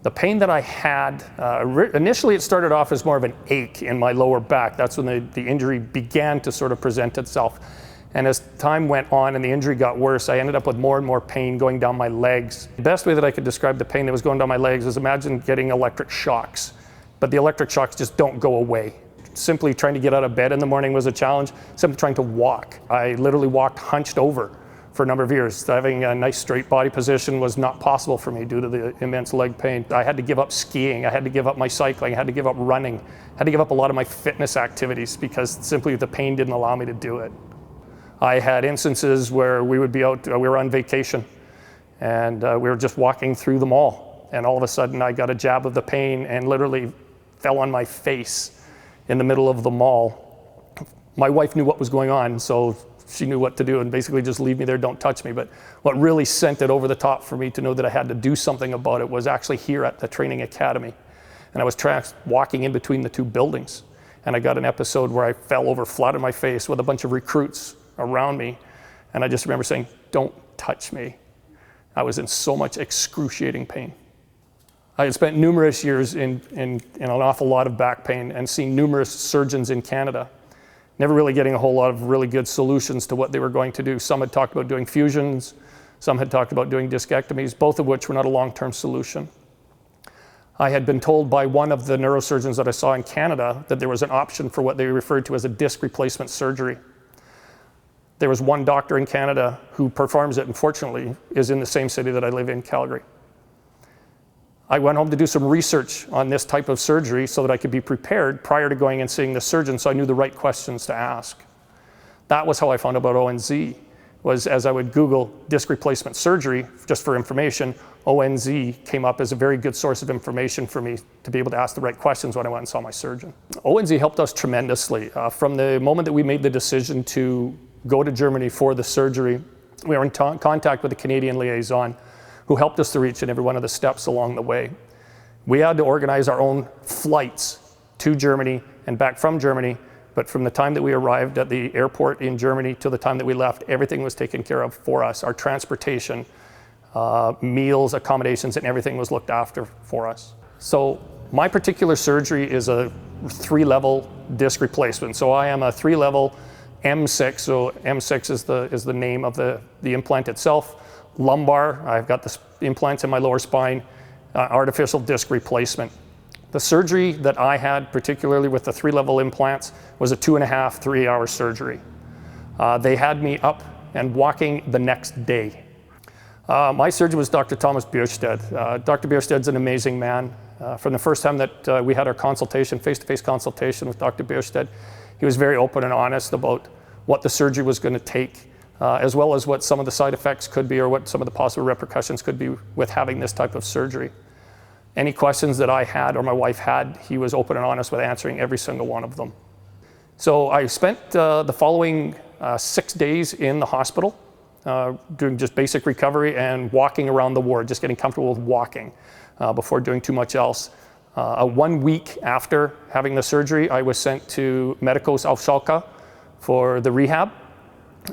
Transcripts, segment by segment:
The pain that I had, initially it started off as more of an ache in my lower back. That's when the injury began to sort of present itself. And as time went on and the injury got worse, I ended up with more and more pain going down my legs. The best way that I could describe the pain that was going down my legs is imagine getting electric shocks, but the electric shocks just don't go away. Simply trying to get out of bed in the morning was a challenge. Simply trying to walk. I literally walked hunched over for a number of years. Having a nice straight body position was not possible for me due to the immense leg pain. I had to give up skiing, I had to give up my cycling, I had to give up running, I had to give up a lot of my fitness activities because simply the pain didn't allow me to do it. I had instances where we would be out, we were on vacation, and we were just walking through the mall, and all of a sudden I got a jab of the pain and literally fell on my face in the middle of the mall. My wife knew what was going on, so she knew what to do and basically just leave me there, don't touch me. But what really sent it over the top for me to know that I had to do something about it was actually here at the training academy. And I was walking in between the two buildings, and I got an episode where I fell over flat on my face with a bunch of recruits around me. And I just remember saying, "Don't touch me." I was in so much excruciating pain. I had spent numerous years in an awful lot of back pain and seen numerous surgeons in Canada, never really getting a whole lot of really good solutions to what they were going to do. Some had talked about doing fusions, some had talked about doing discectomies, both of which were not a long-term solution. I had been told by one of the neurosurgeons that I saw in Canada that there was an option for what they referred to as a disc replacement surgery. There was one doctor in Canada who performs it, unfortunately, is in the same city that I live in, Calgary. I went home to do some research on this type of surgery so that I could be prepared prior to going and seeing the surgeon, so I knew the right questions to ask. That was how I found out about ONZ, was as I would Google disc replacement surgery, just for information, ONZ came up as a very good source of information for me to be able to ask the right questions when I went and saw my surgeon. ONZ helped us tremendously. From the moment that we made the decision to go to Germany for the surgery, we were in contact with the Canadian liaison, who helped us through each and every one of the steps along the way. We had to organize our own flights to Germany and back from Germany, but from the time that we arrived at the airport in Germany to the time that we left, everything was taken care of for us. Our transportation, meals, accommodations, and everything was looked after for us. So my particular surgery is a 3-level disc replacement. So I am a 3-level M6, so M6 is the name of the implant itself. Lumbar, I've got the implants in my lower spine, artificial disc replacement. The surgery that I had, particularly with the 3-level implants, was a 2.5, 3-hour surgery. They had me up and walking the next day. My surgeon was Dr. Thomas Bierstedt. Dr. Bierstedt's an amazing man. From the first time that we had our consultation, face-to-face consultation with Dr. Bierstedt, he was very open and honest about what the surgery was going to take, as well as what some of the side effects could be or what some of the possible repercussions could be with having this type of surgery. Any questions that I had or my wife had, he was open and honest with answering every single one of them. So I spent the following 6 days in the hospital, doing just basic recovery and walking around the ward, just getting comfortable with walking before doing too much else. 1 week after having the surgery, I was sent to Medicos auf Schalke for the rehab,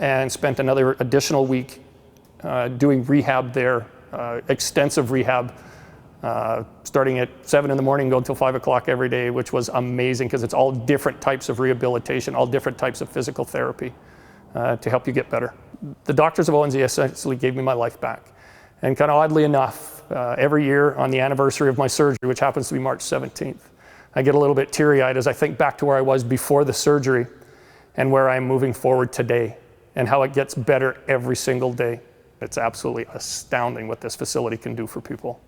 and spent another additional week doing rehab there, extensive rehab, starting at 7 in the morning, going until 5 o'clock every day, which was amazing because it's all different types of rehabilitation, all different types of physical therapy to help you get better. The doctors of ONZ essentially gave me my life back. And kind of oddly enough, every year on the anniversary of my surgery, which happens to be March 17th, I get a little bit teary-eyed as I think back to where I was before the surgery and where I'm moving forward today, and how it gets better every single day. It's absolutely astounding what this facility can do for people.